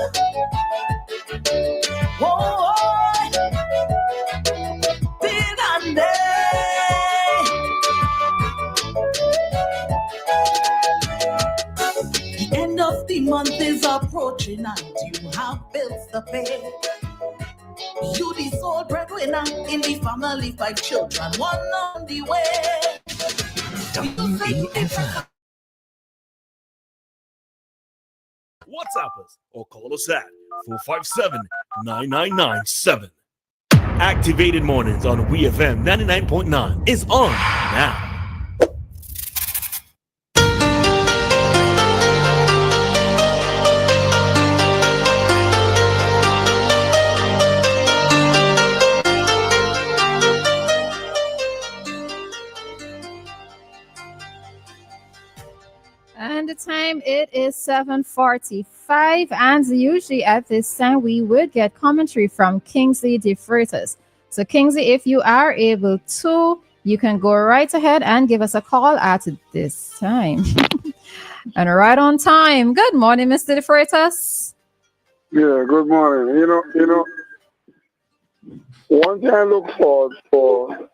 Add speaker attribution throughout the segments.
Speaker 1: The end of the month is approaching and you have bills to pay. You the sole breadwinner in the family, 5 children, one on the way.
Speaker 2: WEFM. WhatsApp us or call us at 457-9997. Activated Mornings on WEFM 99.9 is on now.
Speaker 3: And the time it is 7:45, and usually at this time we would get commentary from Kingsley DeFreitas. So Kingsley, if you are able to, you can go right ahead and give us a call at this time. And right on time. Good morning, Mr. DeFreitas.
Speaker 4: Yeah, good morning. You know, one thing I look forward for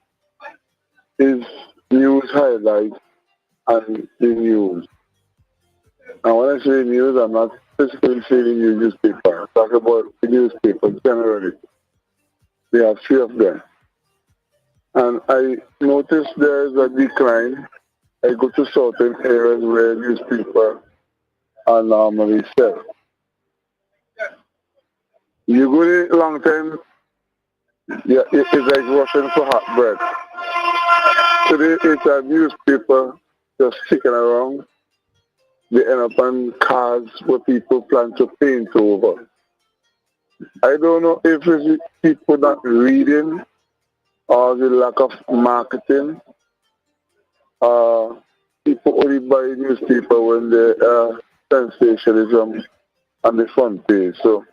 Speaker 4: is news highlights and the news. And when I say news, I'm not specifically saying the newspaper. I'm talking about the newspaper generally. They have 3 of them. And I noticed there is a decline. I go to certain areas where newspaper are normally sell. You go there a long time, yeah, it's like rushing for hot bread. Today it's a newspaper just sticking around. They end up on cars where people plan to paint over. I don't know if it's people not reading or the lack of marketing. People only buy newspaper when there are sensationalism on the front page. So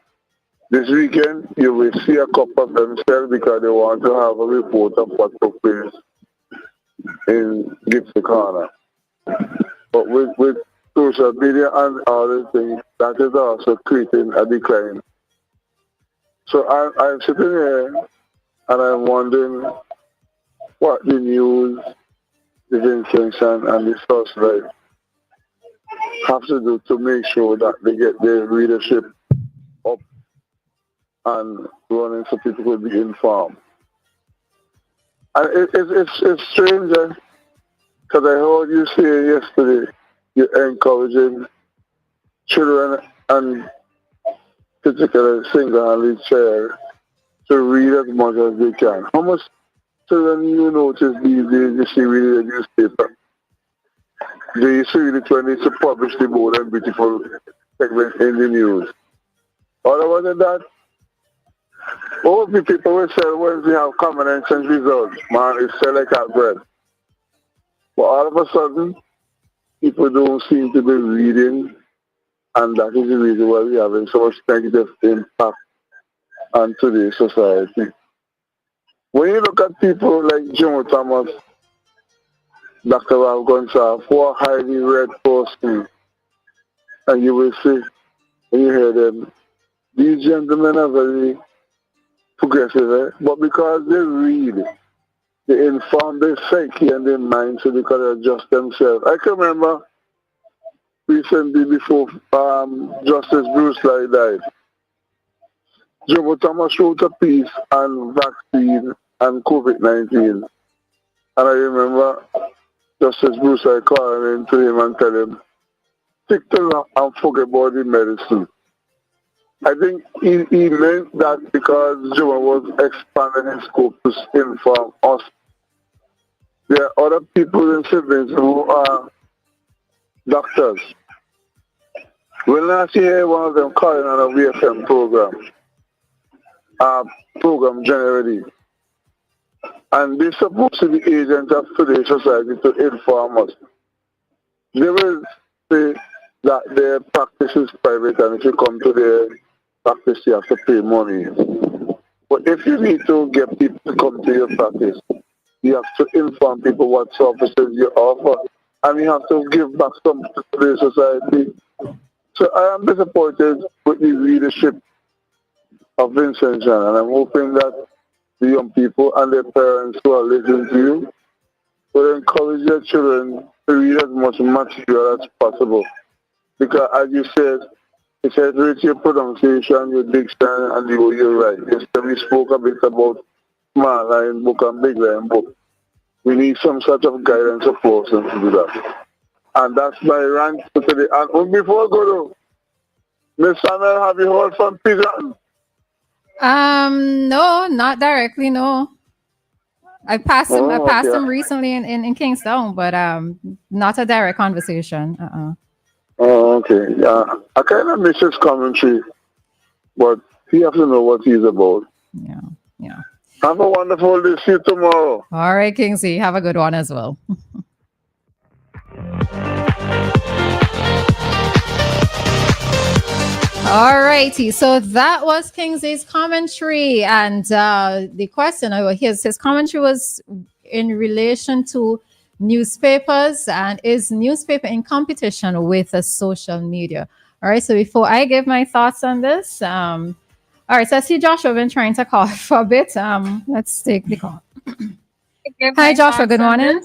Speaker 4: this weekend you will see a couple of them sell because they want to have a report of what took place in Gibson Corner. But with social media and other things, that is also creating a decline. So I'm sitting here and I'm wondering what the news, the intention, and the socialite have to do to make sure that they get their readership up and running so people will be informed. And it's strange because I heard you say yesterday you're encouraging children and particularly single-handed child to read as much as they can. How much children you notice these days you see reading the newspaper? They used to read it when they used to publish the bold and beautiful segment in the news. Other than that, all the people will sell when they have common sense results. Man, it's sell like hot bread. But all of a sudden, people don't seem to be reading, and that is the reason why we're having so much negative impact on today's society. When you look at people like Joe Thomas, Dr. Ralph Gonsalves, who are highly read persons, and you will see, when you hear them, these gentlemen are very progressive, but because they read, they inform their psyche and their mind so they can adjust themselves. I can remember recently before Justice Bruce Lee died, Jomo Thomas wrote a piece on vaccine and COVID-19. And I remember Justice Bruce Lee calling in to him and telling him, stick to that and forget about the medicine. I think he meant that because Jomo was expanding his scope to inform us. There are other people in siblings who are doctors. When last year, one of them calling on a WEFM program generally. And they're supposed to be agents of today's society to inform us. They will say that their practice is private and if you come to their practice, you have to pay money. But if you need to get people to come to your practice, you have to inform people what services you offer. And you have to give back some to the society So I am disappointed with the leadership of Vincent John, and I'm hoping that the young people and their parents who are listening to you will encourage their children to read as much material as possible. Because as you said, it's with your pronunciation, your diction, and the way you write. Yesterday we spoke a bit about small line book and big line book. We need some sort of guidance or person to do that. And that's my rant for today. And before I go to Miss Samuel, have you heard from Pigeon?
Speaker 3: No, not directly, no. I passed him recently in Kingstown, but not a direct conversation.
Speaker 4: Oh, okay. Yeah. I kind of miss his commentary, but he has to know what he's about.
Speaker 3: Yeah.
Speaker 4: Have a wonderful day. See you tomorrow.
Speaker 3: All right, Kingsley. Have a good one as well. All righty, so that was Kingsley's commentary, and the question, his commentary was in relation to newspapers and is newspaper in competition with social media. All right, so before I give my thoughts on this, all right, so I see Joshua been trying to call for a bit. Let's take the call. Hi, Joshua. Good morning.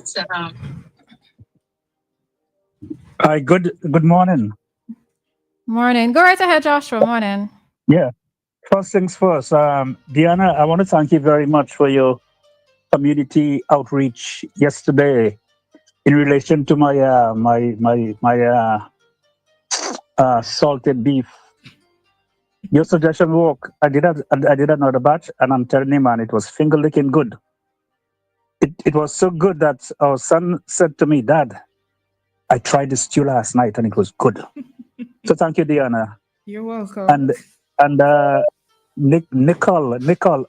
Speaker 5: Hi. Good morning.
Speaker 3: Morning. Go right ahead, Joshua. Morning.
Speaker 5: Yeah. First things first, Dianna, I want to thank you very much for your community outreach yesterday in relation to my salted beef. Your suggestion worked. I did another batch, and I'm telling you, man, it was finger licking good. It was so good that our son said to me, "Dad, I tried this stew last night and it was good." So thank you, Dianna.
Speaker 6: You're welcome.
Speaker 5: And Nicole,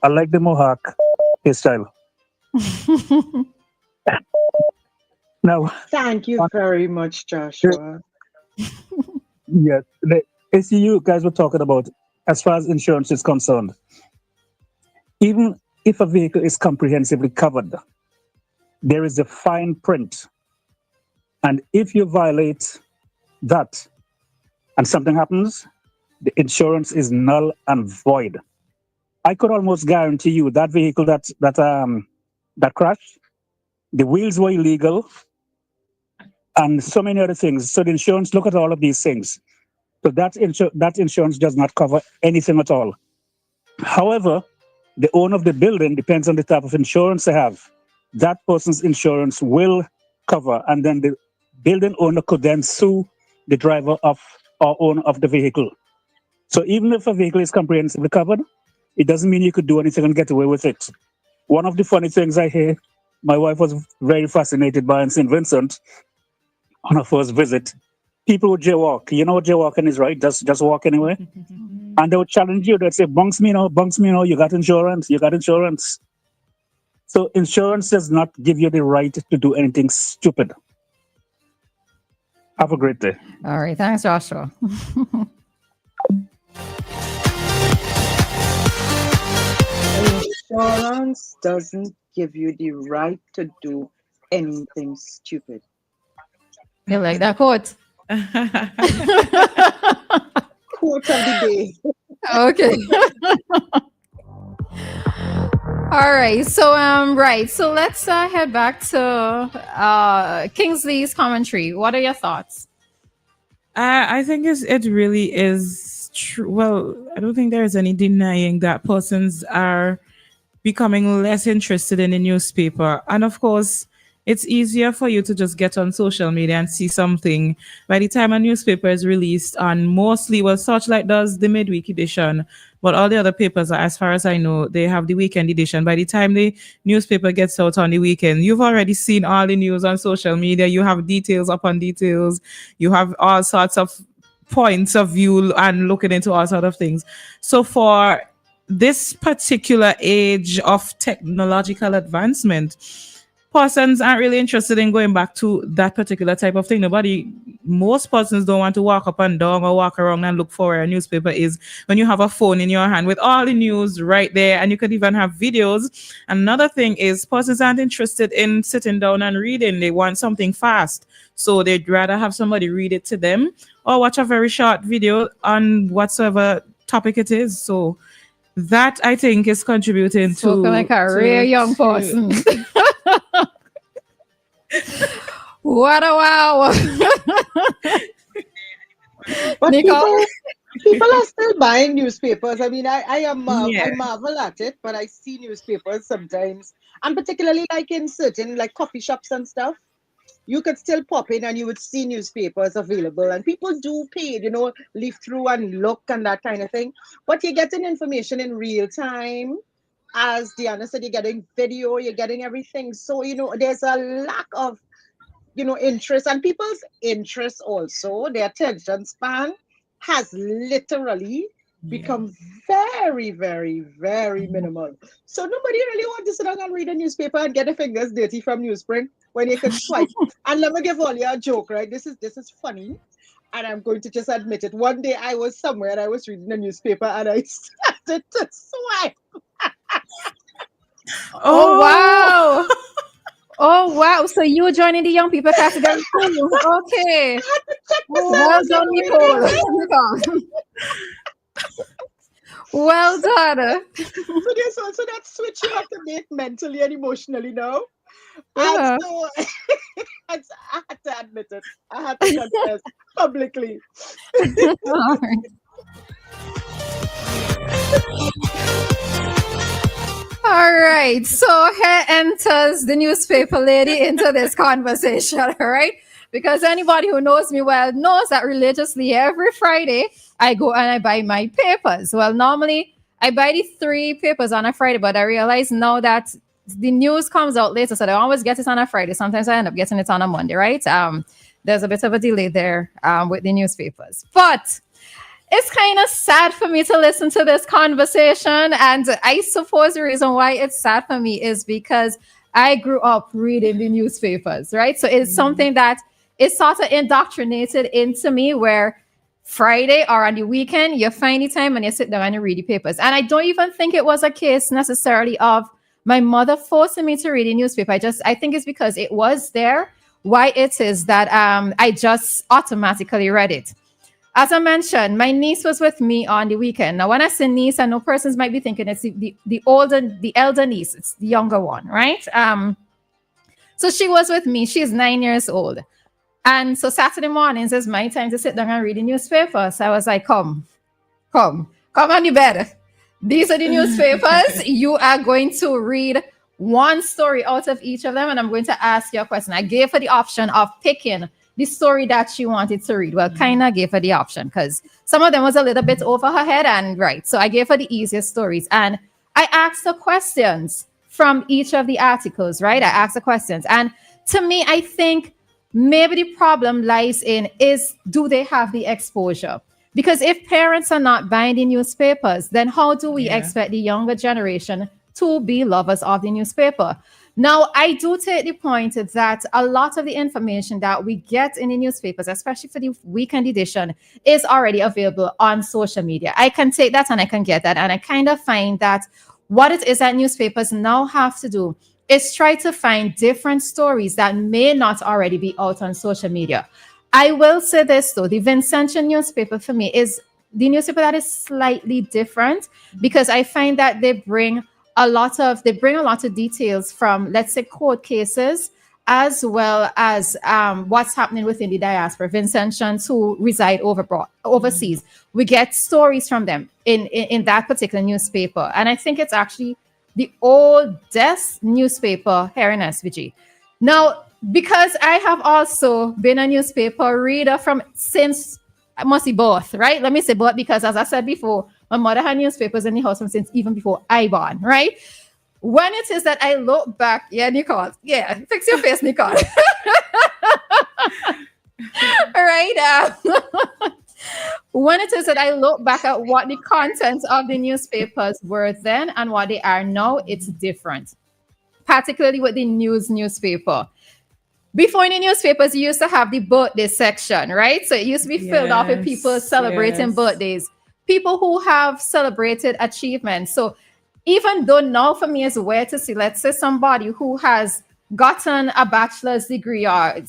Speaker 5: I like the Mohawk hairstyle. Now,
Speaker 7: thank you very much, Joshua.
Speaker 5: Yes, the ACU guys were talking about as far as insurance is concerned. Even if a vehicle is comprehensively covered, there is a fine print, and if you violate that and something happens, the insurance is null and void. I could almost guarantee you that vehicle that crashed, the wheels were illegal, and so many other things. So the insurance look at all of these things. So that insurance does not cover anything at all. However, the owner of the building depends on the type of insurance they have. That person's insurance will cover, and then the building owner could then sue the driver of or owner of the vehicle. So even if a vehicle is comprehensively covered, it doesn't mean you could do anything and get away with it. One of the funny things I hear, my wife was very fascinated by in St. Vincent on her first visit. People would jaywalk. You know what jaywalking is, right? Just walk anyway. And they would challenge you. They'd say, bunks me now, you got insurance. So insurance does not give you the right to do anything stupid. Have a great day.
Speaker 3: All right. Thanks, Joshua.
Speaker 7: Insurance doesn't give you the right to do anything stupid.
Speaker 3: You like that quote?
Speaker 7: Quote of the day.
Speaker 3: Okay. All right. So let's head back to Kingsley's commentary. What are your thoughts?
Speaker 6: I think it really is true. Well, I don't think there is any denying that persons are becoming less interested in the newspaper. And of course, it's easier for you to just get on social media and see something. By the time a newspaper is released, and mostly, well, Searchlight does the midweek edition, but all the other papers, as far as I know, they have the weekend edition. By the time the newspaper gets out on the weekend, you've already seen all the news on social media. You have details upon details. You have all sorts of points of view and looking into all sorts of things. So for this particular age of technological advancement, persons aren't really interested in going back to that particular type of thing. Most persons don't want to walk up and down or walk around and look for where a newspaper is when you have a phone in your hand with all the news right there, and you could even have videos. Another thing is persons aren't interested in sitting down and reading. They want something fast. So they'd rather have somebody read it to them or watch a very short video on whatsoever topic it is. So that, I think, is contributing to
Speaker 3: like a real young person. What a wow.
Speaker 7: But
Speaker 3: Nicole?
Speaker 7: people are still buying newspapers. I mean, I marvel at it, but I see newspapers sometimes, and particularly like in certain like coffee shops and stuff. You could still pop in and you would see newspapers available, and people do pay, leaf through and look and that kind of thing. But you're getting information in real time. As Dianna said, you're getting video, you're getting everything. So, there's a lack of, interest, and people's interest also, their attention span has literally become very, very, very minimal. So nobody really wants to sit down and read a newspaper and get their fingers dirty from newsprint when you can swipe. And let me give all you a joke, right? This is funny, and I'm going to just admit it. One day I was somewhere and I was reading a newspaper and I started to swipe.
Speaker 3: Oh wow. Oh wow! So you were joining the young people category too? Okay. Well done, Nicole. Well done.
Speaker 7: So there's also that switch you have to make mentally and emotionally now.
Speaker 3: Uh-huh.
Speaker 7: And so I had to admit it. I had to confess publicly.
Speaker 3: All right. All right, so here enters the newspaper lady into this conversation, all right? Because anybody who knows me well knows that religiously every Friday I go and I buy my papers. Well, normally I buy the 3 papers on a Friday, but I realize now that the news comes out later, so I always get it on a Friday. Sometimes I end up getting it on a Monday, right? There's a bit of a delay there with the newspapers, but it's kind of sad for me to listen to this conversation. And I suppose the reason why it's sad for me is because I grew up reading the newspapers, right? So it's something that is sort of indoctrinated into me, where Friday or on the weekend, you find the time and you sit down and you read the papers. And I don't even think it was a case necessarily of my mother forcing me to read the newspaper. I think it's because it was there. Why it is that I just automatically read it. As I mentioned, my niece was with me on the weekend. Now, when I say niece, I know persons might be thinking it's the elder niece. It's the younger one, right? So she was with me. She's 9 years old. And so Saturday mornings is my time to sit down and read the newspaper. So I was like, come on the bed. These are the newspapers. You are going to read one story out of each of them, and I'm going to ask you a question. I gave her the option of picking the story that she wanted to read. Well, kind of gave her the option because some of them was a little bit over her head, and right. So I gave her the easiest stories, and I asked her questions from each of the articles, right? I asked her questions. And to me, I think maybe the problem lies in do they have the exposure? Because if parents are not buying the newspapers, then how do we expect the younger generation to be lovers of the newspaper? Now, I do take the point that a lot of the information that we get in the newspapers, especially for the weekend edition, is already available on social media. I can take that and I can get that. And I kind of find that what it is that newspapers now have to do is try to find different stories that may not already be out on social media. I will say this though, the Vincentian newspaper for me is the newspaper that is slightly different, because I find that they bring a lot of details from, let's say, court cases, as well as what's happening within the diaspora, Vincentians who reside overseas. We get stories from them in that particular newspaper. And I think it's actually the oldest newspaper here in SVG. Now, because I have also been a newspaper reader since, I must say both, right? Let me say both, because as I said before, my mother had newspapers in the house since even before I born, right? When it is that I look back, Nicole, fix your face, Nicole. All right. When it is that I look back at what the contents of the newspapers were then and what they are now, it's different. particularly with the newspaper. Before in the newspapers, you used to have the birthday section, right? So it used to be filled off with people celebrating birthdays, people who have celebrated achievements. So even though now for me it's weird to see, let's say somebody who has gotten a bachelor's degree or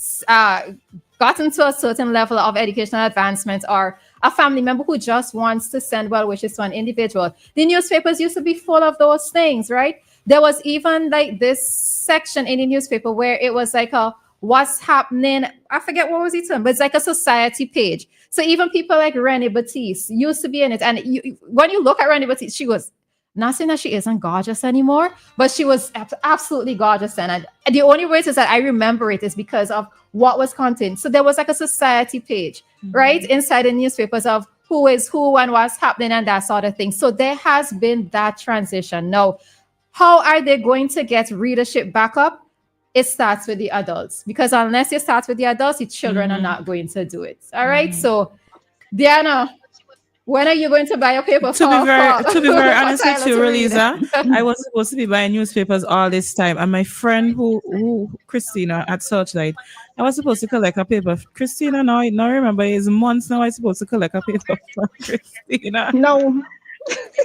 Speaker 3: gotten to a certain level of educational advancement, or a family member who just wants to send well wishes to an individual. The newspapers used to be full of those things, right? There was even like this section in the newspaper where it was like a what's happening. I forget what was it term, but it's like a society page. So even people like Renee Batiste used to be in it. And when you look at Renee Batiste, she was not saying that she isn't gorgeous anymore, but she was absolutely gorgeous. And the only reason that I remember it is because of what was content. So there was like a society page, right, inside the newspapers of who is who and what's happening and that sort of thing. So there has been that transition. Now, how are they going to get readership back up? It starts with the adults, because unless it starts with the adults, the children are not going to do it. All right. So, Dianna, when are you going to buy a paper?
Speaker 6: To be very honest with you, Roleza, I was supposed to be buying newspapers all this time, and my friend who Christina at Searchlight, I was supposed to collect a paper. Christina, now I remember it's months now. I supposed to collect a paper from Christina.
Speaker 7: No.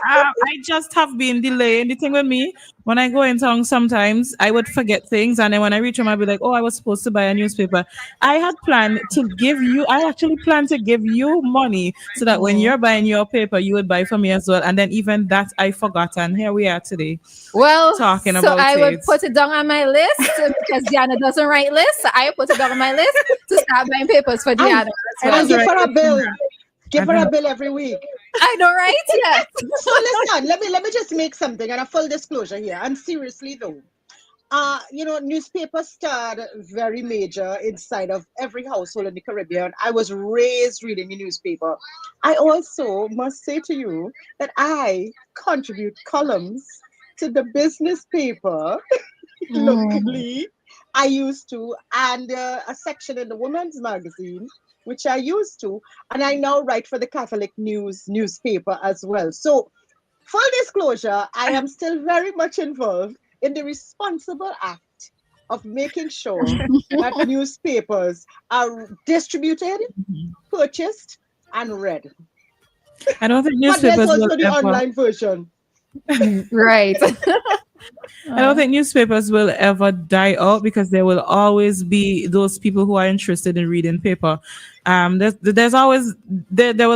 Speaker 6: I just have been delaying. The thing with me, when I go in town, sometimes I would forget things, and then when I reach home, I'll be like, "Oh, I was supposed to buy a newspaper." I actually planned to give you money so that when you're buying your paper, you would buy for me as well. And then even that I forgot, and here we are today.
Speaker 3: Well,
Speaker 6: talking
Speaker 3: so
Speaker 6: about
Speaker 3: I
Speaker 6: it.
Speaker 3: would put it down on my list because Dianna doesn't write lists. So I put it down on my list to start buying papers for Dianna.
Speaker 7: And I'll give her a bill. Give her a bill every week.
Speaker 3: I know, right? Yeah.
Speaker 7: So listen, let me just make something and a full disclosure here. And seriously though, newspapers started very major inside of every household in the Caribbean. I was raised reading the newspaper. I also must say to you that I contribute columns to the business paper locally. I used to, and a section in the women's magazine, which I used to, and I now write for the Catholic newspaper as well. So, full disclosure, I am still very much involved in the responsible act of making sure that newspapers are distributed, purchased, and read.
Speaker 6: I don't think
Speaker 7: But there's
Speaker 6: newspapers
Speaker 7: also
Speaker 6: will
Speaker 7: the
Speaker 6: ever.
Speaker 7: online version.
Speaker 3: Right.
Speaker 6: I don't think newspapers will ever die out, because there will always be those people who are interested in reading paper. There will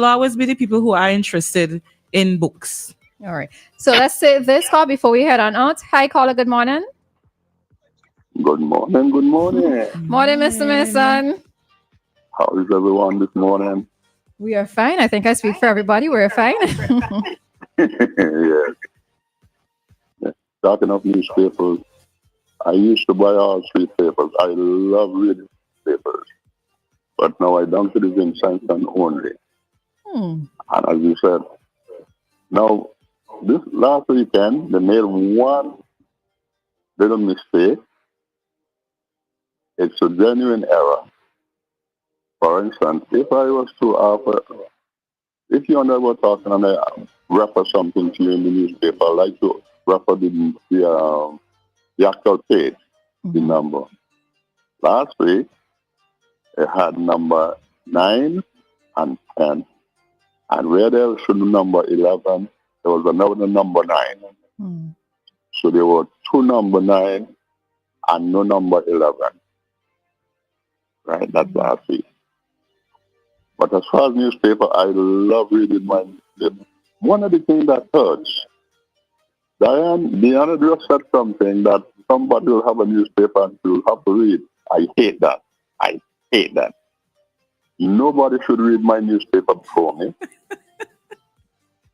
Speaker 6: always be the people who are interested in books.
Speaker 3: All right. So let's say this call before we head on out. Hi, caller. Good morning.
Speaker 4: Good morning. Good morning.
Speaker 3: Morning, Mr. Mason.
Speaker 4: How is everyone this morning?
Speaker 3: We are fine. I think I speak for everybody. We're fine.
Speaker 4: Yes. Talking of newspapers, I used to buy all street papers. I love reading papers. But now I don't citizen in Sanson only. And as you said, now this last weekend they made one little mistake. It's a genuine error. For instance, if I was to offer, if you and I were talking and I refer something to you in the newspaper, I like to refer the actual page, the number. Last week, it had number 9 and 10. And where there should be number 11, there was another number 9. So there were 2 number 9 and no number 11. Right, that's last week. But as far as newspaper, I love reading my newspaper. One of the things that hurts, Dianna just said something that somebody will have a newspaper and you'll have to read. I hate that. I hate that. Nobody should read my newspaper before me.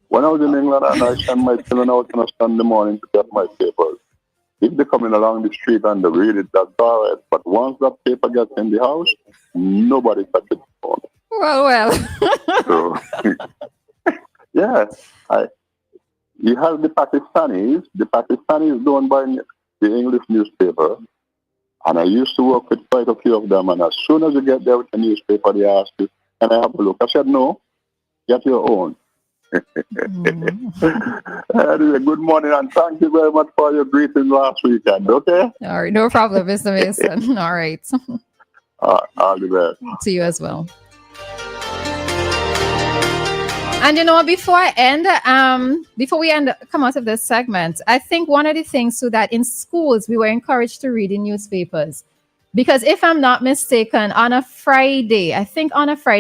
Speaker 4: When I was in England and I sent my children out on a Sunday morning to get my papers, if they're coming along the street and they read it, that's all right. But once that paper gets in the house, nobody touches it before me.
Speaker 3: Well.
Speaker 4: So, yeah, you have the Pakistanis. The Pakistanis don't buy the English newspaper. And I used to work with quite a few of them. And as soon as you get there with the newspaper, they ask you, can I have a look? I said, no, get your own. Anyway, good morning and thank you very much for your greetings last weekend, okay?
Speaker 3: All right, no problem, Mr. Mason. All right.
Speaker 4: All the best.
Speaker 3: To you as well. And before we come out of this segment, I think one of the things so that in schools we were encouraged to read the newspapers. Because if I'm not mistaken, on a Friday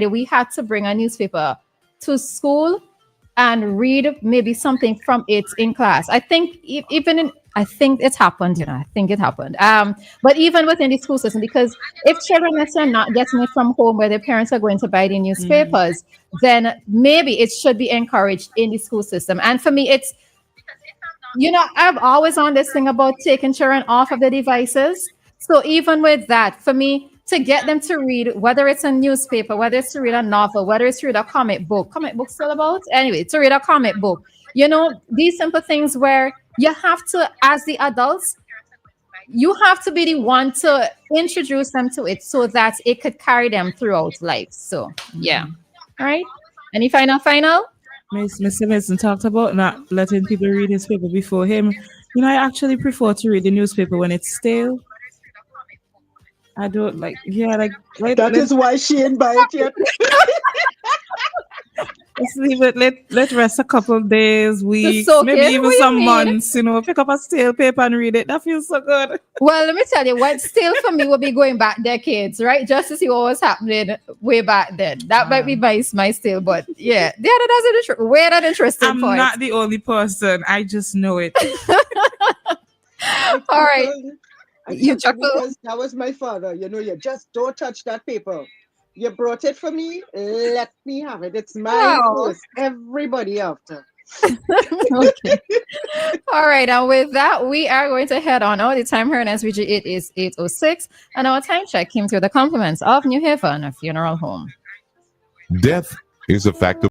Speaker 3: we had to bring a newspaper to school and read maybe something from it in class. I think I think it happened, I think it happened. But even within the school system, because if children are not getting it from home where their parents are going to buy the newspapers, then maybe it should be encouraged in the school system. And for me, it's, I've always on this thing about taking children off of the devices. So even with that, for me, to get them to read, whether it's a newspaper, whether it's to read a novel, whether it's to read a comic book still about? Anyway, to read a comic book, these simple things where you have to, as the adults, you have to be the one to introduce them to it so that it could carry them throughout life. So, yeah. All right. Any final?
Speaker 6: Mr. Mason talked about not letting people read his paper before him. I actually prefer to read the newspaper when it's stale. I don't like,
Speaker 7: that is why she ain't buy it yet.
Speaker 6: Let's leave it. Let rest a couple of days, weeks, maybe even some months. Pick up a stale paper and read it. That feels so good.
Speaker 3: Well, let me tell you, what stale for me will be going back decades, right? Just to see what was happening way back then. That might be my stale, but yeah, the other doesn't way that interesting.
Speaker 6: I'm not the only person. I just know it.
Speaker 3: All right. You chuckle
Speaker 7: because that was my father. You just don't touch that paper. You brought it for me. Let me have it. It's mine first. Everybody after.
Speaker 3: Okay. All right. And with that, we are going to head on. The time here in SVG, it is 8:06, and our time check came through the compliments of New Haven Funeral Home.
Speaker 8: Death is a fact of